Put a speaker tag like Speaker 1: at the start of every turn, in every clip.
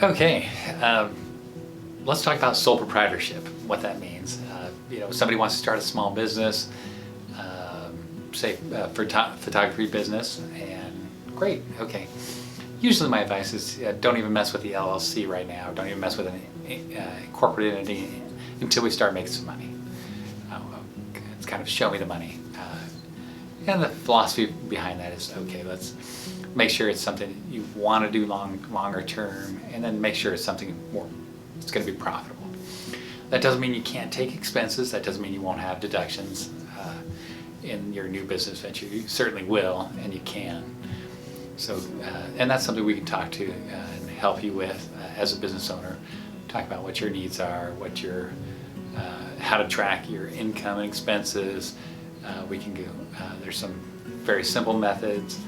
Speaker 1: Okay, let's talk about sole proprietorship, what that means. Somebody wants to start a small business, say photography business, and great, okay. Usually my advice is don't even mess with the LLC right now. Don't even mess with a corporate entity until we start making some money. It's kind of show me the money. And the philosophy behind that is, okay, let's make sure it's something you want to do longer term, and then make sure it's something it's going to be profitable. That doesn't mean you can't take expenses. That doesn't mean you won't have deductions in your new business venture. You certainly will, and you can. So, and that's something we can talk to and help you with as a business owner. Talk about what your needs are, how to track your income and expenses. We can go. There's some very simple methods.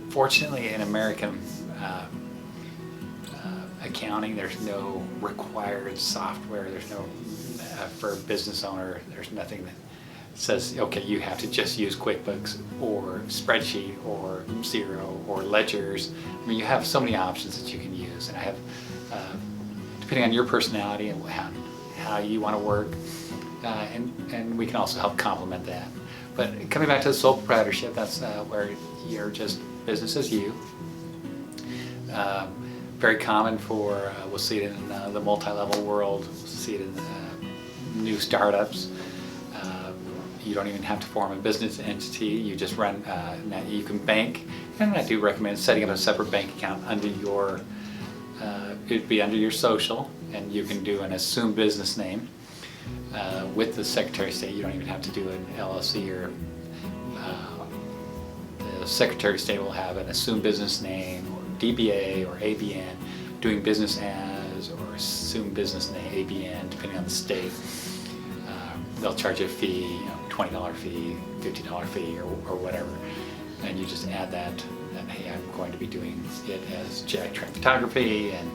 Speaker 1: Fortunately, in American accounting, there's no required software. There's no for a business owner. There's nothing that says, okay, you have to just use QuickBooks or spreadsheet or Xero or ledgers. I mean, you have so many options that you can use, and I have, depending on your personality and how you want to work, and we can also help complement that. But coming back to the sole proprietorship, that's where you're just business as you. Very common for, we'll see it in the multi-level world, we'll see it in new startups. You don't even have to form a business entity, you just run, you can bank, and I do recommend setting up a separate bank account under your, it'd be under your social, and you can do an assumed business name. With the Secretary of State, you don't even have to do an LLC, or the Secretary of State will have an assumed business name, or DBA, or ABN, doing business as, or assumed business name, ABN, depending on the state. They'll charge a fee, $20 fee, $50 fee, or whatever, and you just add that, and hey, I'm going to be doing it as Trent Photography, and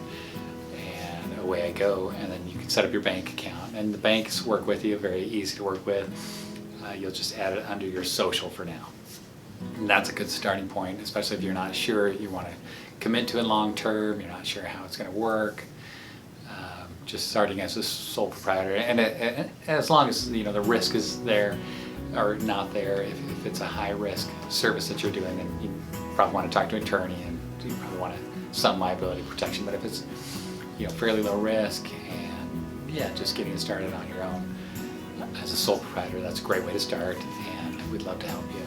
Speaker 1: away I go, and then you can set up your bank account, and the banks work with you, very easy to work with. You'll just add it under your social for now. And that's a good starting point, especially if you're not sure, you want to commit to it long term, you're not sure how it's going to work. Just starting as a sole proprietor, and as long as the risk is there or not there, if it's a high risk service that you're doing, then you probably want to talk to an attorney, and you probably want some liability protection. But if it's fairly low risk, and just getting started on your own as a sole proprietor, that's a great way to start, and we'd love to help you.